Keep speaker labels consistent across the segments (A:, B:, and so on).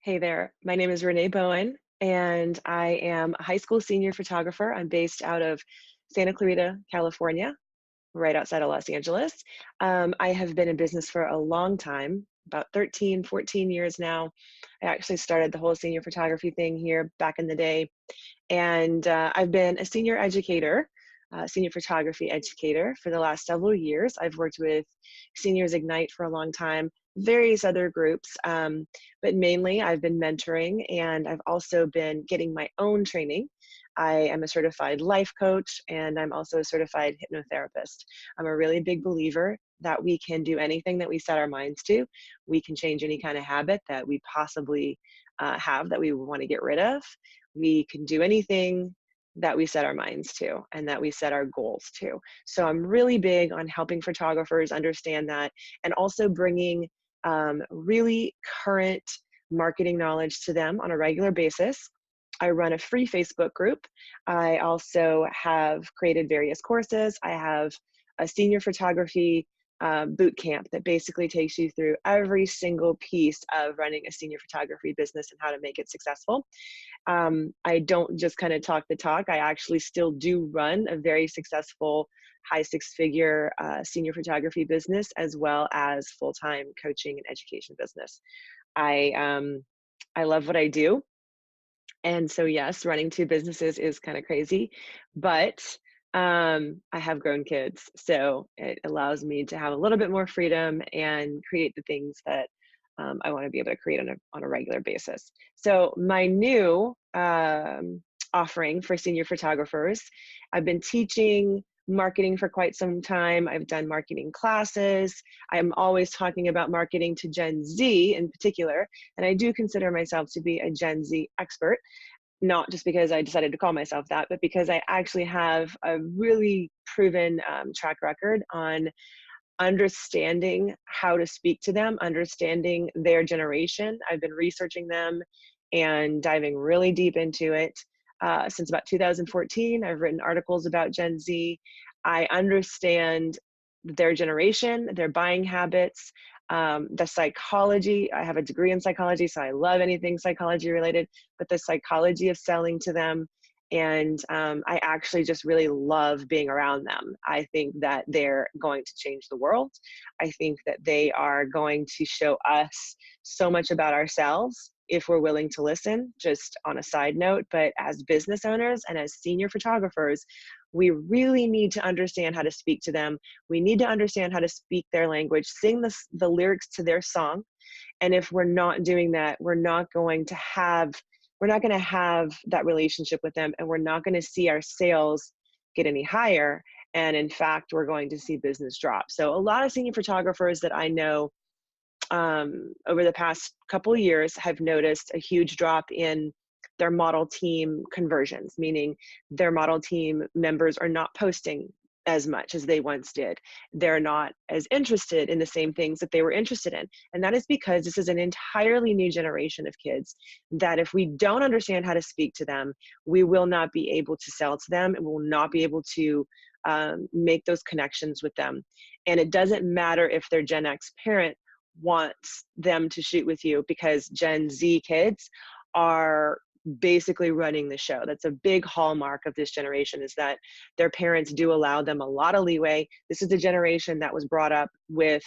A: Hey there, my name is Renee Bowen, and I am a high school senior photographer. I'm based out of Santa Clarita, California, right outside of Los Angeles. I have been in business for a long time, about 13, 14 years now. I actually started the whole senior photography thing here back in the day, and I've been a senior educator, senior photography educator for the last several years. I've worked with Seniors Ignite for a long time, various other groups, but mainly I've been mentoring and I've also been getting my own training. I am a certified life coach and I'm also a certified hypnotherapist. I'm a really big believer that we can do anything that we set our minds to. We can change any kind of habit that we possibly have that we want to get rid of. We can do anything that we set our minds to and that we set our goals to. So I'm really big on helping photographers understand that and also bringing really current marketing knowledge to them on a regular basis. I run a free Facebook group. I also have created various courses. I have a senior photography boot camp that basically takes you through every single piece of running a senior photography business and how to make it successful. I don't just kind of talk the talk. I actually still do run a very successful high six-figure senior photography business as well as full-time coaching and education business. I I love what I do, and so yes, running two businesses is kind of crazy, but I have grown kids, so it allows me to have a little bit more freedom and create the things that I want to be able to create on a regular basis. So my new offering for senior photographers, I've been teaching marketing for quite some time. I've done marketing classes. I'm always talking about marketing to Gen Z in particular, and I do consider myself to be a Gen Z expert, not just because I decided to call myself that, but because I actually have a really proven track record on understanding how to speak to them, understanding their generation. I've been researching them and diving really deep into it since about 2014. I've written articles about Gen Z. I understand their generation, their buying habits, the psychology. I have a degree in psychology, so I love anything psychology related, but the psychology of selling to them. And I actually just really love being around them. I think that they're going to change the world. I think that they are going to show us so much about ourselves if we're willing to listen, just on a side note. But as business owners and as senior photographers, we really need to understand how to speak to them. We need to understand how to speak their language, sing the lyrics to their song. And if we're not doing that, we're not going to have that relationship with them, and we're not going to see our sales get any higher. And in fact, we're going to see business drop. So a lot of senior photographers that I know over the past couple of years have noticed a huge drop in their model team conversions, meaning their model team members are not posting as much as they once did. They're not as interested in the same things that they were interested in. And that is because this is an entirely new generation of kids that if we don't understand how to speak to them, we will not be able to sell to them and we will not be able to make those connections with them. And it doesn't matter if their Gen X parent wants them to shoot with you, because Gen Z kids are basically running the show. That's a big hallmark of this generation, is that their parents do allow them a lot of leeway. This is the generation that was brought up with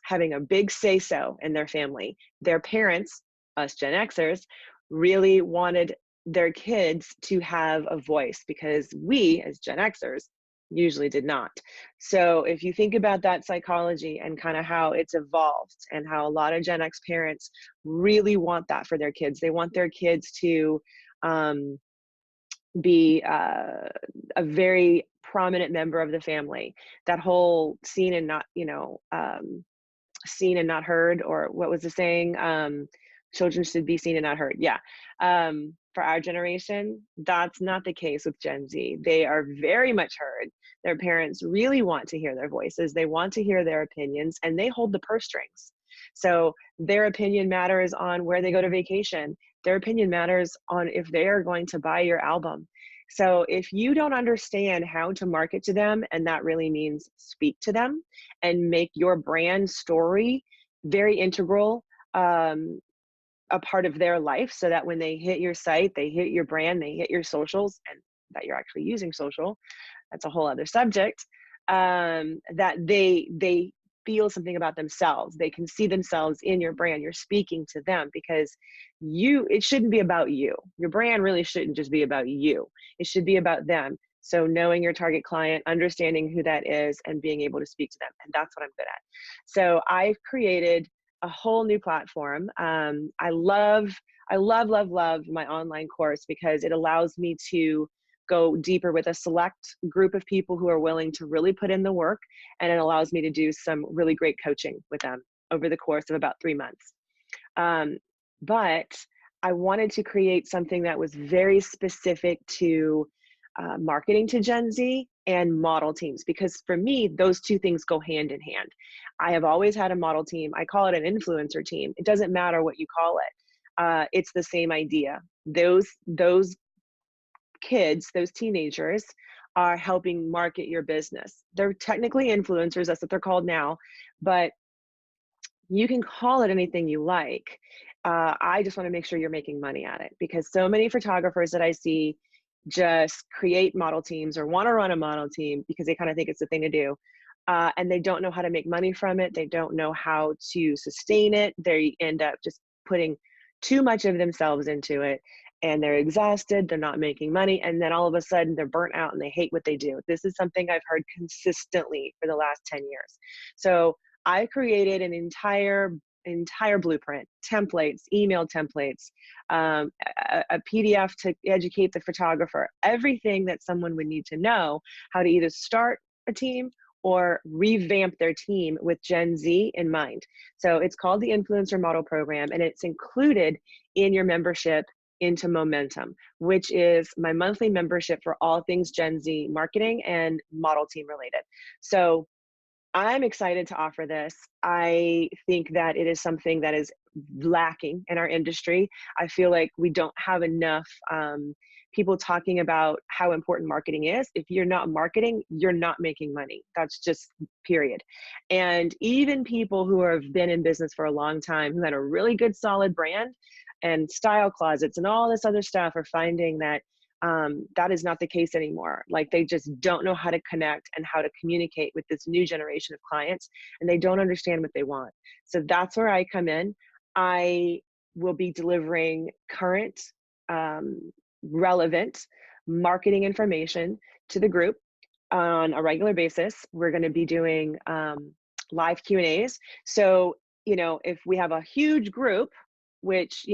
A: having a big say-so in their family. Their parents, us Gen Xers, really wanted their kids to have a voice because we as Gen Xers usually did not. So if you think about that psychology and kind of how it's evolved and how a lot of Gen X parents really want that for their kids, they want their kids to um, be a very prominent member of the family. That whole seen and not, seen and not heard, or what was the saying? Children should be seen and not heard. Yeah. For our generation, that's not the case with Gen Z. They are very much heard. Their parents really want to hear their voices. They want to hear their opinions, and they hold the purse strings. So their opinion matters on where they go to vacation. Their opinion matters on if they are going to buy your album. So if you don't understand how to market to them, and that really means speak to them and make your brand story very integral, um, a part of their life, so that when they hit your site, they hit your brand, they hit your socials, and that you're actually using social, that's a whole other subject, that they feel something about themselves. They can see themselves in your brand. You're speaking to them, because it shouldn't be about you. Your brand really shouldn't just be about you. It should be about them. So knowing your target client, understanding who that is, and being able to speak to them. And that's what I'm good at. So I've created a whole new platform. I love my online course, because it allows me to go deeper with a select group of people who are willing to really put in the work. And it allows me to do some really great coaching with them over the course of about 3 months. But I wanted to create something that was very specific to marketing to Gen Z and model teams, because for me, those two things go hand in hand. I have always had a model team. I call it an influencer team. It doesn't matter what you call it. It's the same idea. Those kids, those teenagers, are helping market your business. They're technically influencers, that's what they're called now, but you can call it anything you like. I just want to make sure you're making money at it, because so many photographers that I see just create model teams or want to run a model team because they kind of think it's the thing to do. And they don't know how to make money from it. They don't know how to sustain it. They end up just putting too much of themselves into it, and they're exhausted. They're not making money. And then all of a sudden they're burnt out and they hate what they do. This is something I've heard consistently for the last 10 years. So I created an entire blueprint, templates, email templates, a PDF to educate the photographer, everything that someone would need to know how to either start a team or revamp their team with Gen Z in mind. So it's called the Influencer Model Program, and it's included in your membership into Momentum, which is my monthly membership for all things Gen Z marketing and model team related. So I'm excited to offer this. I think that it is something that is lacking in our industry. I feel like we don't have enough people talking about how important marketing is. If you're not marketing, you're not making money. That's just period. And even people who have been in business for a long time, who had a really good solid brand and style closets and all this other stuff, are finding that that is not the case anymore. Like, they just don't know how to connect and how to communicate with this new generation of clients, and they don't understand what they want. So that's where I come in. I will be delivering current, relevant marketing information to the group on a regular basis. We're going to be doing live Q&As. So, if we have a huge group, which,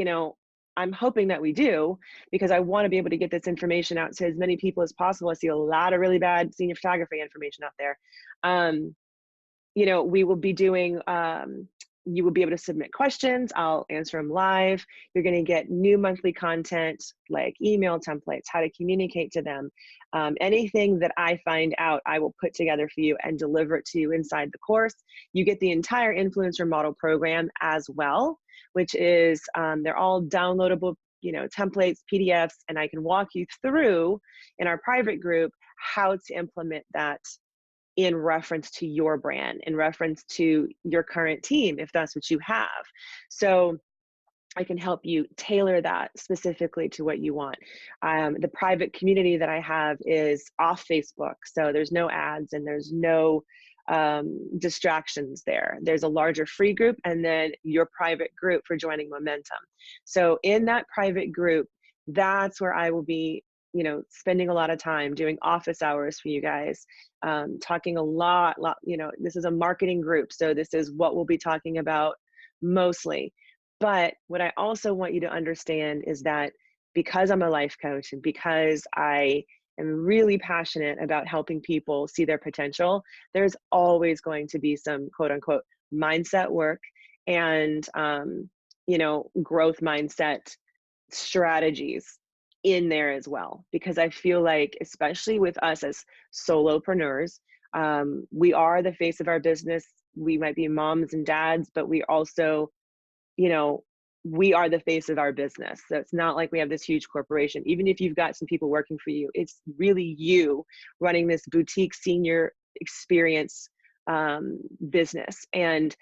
A: I'm hoping that we do, because I want to be able to get this information out to as many people as possible. I see a lot of really bad senior photography information out there. We will be doing, you will be able to submit questions. I'll answer them live. You're going to get new monthly content like email templates, how to communicate to them. Anything that I find out, I will put together for you and deliver it to you inside the course. You get the entire influencer model program as well, which is, they're all downloadable, templates, PDFs, and I can walk you through in our private group how to implement that in reference to your brand, in reference to your current team, if that's what you have. So I can help you tailor that specifically to what you want. The private community that I have is off Facebook, so there's no ads and there's no distractions there. There's a larger free group and then your private group for joining Momentum. So in that private group, that's where I will be, spending a lot of time doing office hours for you guys, talking a lot, this is a marketing group. So this is what we'll be talking about mostly. But what I also want you to understand is that because I'm a life coach and because I am really passionate about helping people see their potential, there's always going to be some quote unquote mindset work and, growth mindset strategies in there as well. Because I feel like, especially with us as solopreneurs, we are the face of our business. We might be moms and dads, but we also, we are the face of our business. So it's not like we have this huge corporation. Even if you've got some people working for you, it's really you running this boutique senior experience business. And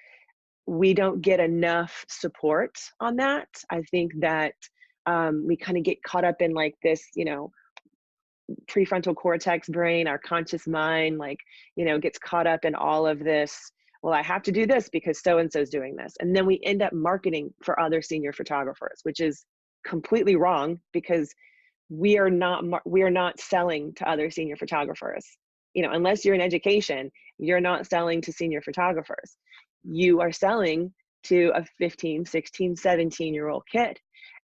A: we don't get enough support on that. I think that we kind of get caught up in like this, prefrontal cortex brain, our conscious mind, like, gets caught up in all of this. Well, I have to do this because so and so is doing this. And then we end up marketing for other senior photographers, which is completely wrong because we are not selling to other senior photographers. Unless you're in education, you're not selling to senior photographers. You are selling to a 15, 16, 17-year-old kid.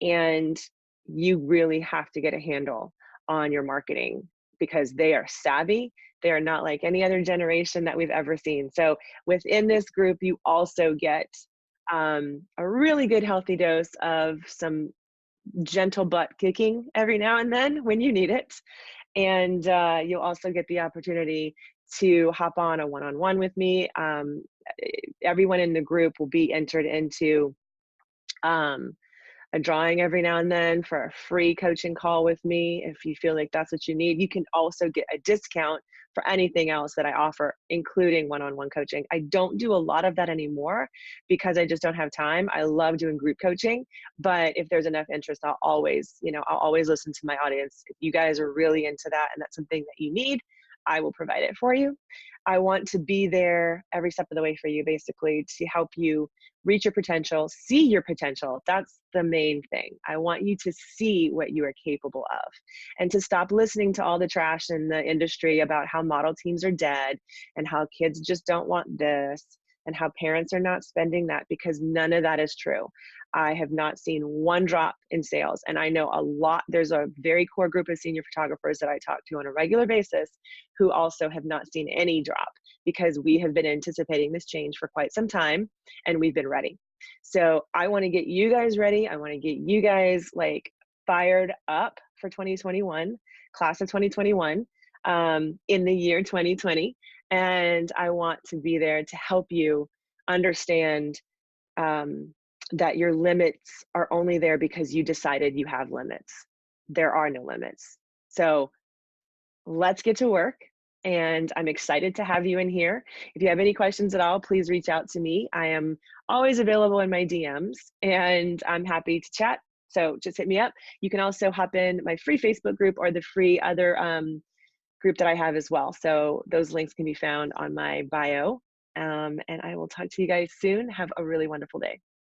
A: And you really have to get a handle on your marketing because they are savvy. They are not like any other generation that we've ever seen. So within this group, you also get a really good healthy dose of some gentle butt kicking every now and then when you need it. And you'll also get the opportunity to hop on a one-on-one with me. Everyone in the group will be entered into a drawing every now and then for a free coaching call with me. If you feel like that's what you need, you can also get a discount for anything else that I offer, including one-on-one coaching. I don't do a lot of that anymore because I just don't have time. I love doing group coaching, but if there's enough interest, I'll always listen to my audience. If you guys are really into that and that's something that you need, I will provide it for you. I want to be there every step of the way for you, basically, to help you reach your potential, see your potential. That's the main thing. I want you to see what you are capable of and to stop listening to all the trash in the industry about how model teams are dead and how kids just don't want this and how parents are not spending that, because none of that is true. I have not seen one drop in sales. And I know there's a very core group of senior photographers that I talk to on a regular basis who also have not seen any drop because we have been anticipating this change for quite some time and we've been ready. So I want to get you guys ready. I want to get you guys like fired up for 2021, class of 2021, in the year 2020. And I want to be there to help you understand that your limits are only there because you decided you have limits. There are no limits. So let's get to work. And I'm excited to have you in here. If you have any questions at all, please reach out to me. I am always available in my DMs and I'm happy to chat. So just hit me up. You can also hop in my free Facebook group or the free other group that I have as well. So those links can be found on my bio. And I will talk to you guys soon. Have a really wonderful day.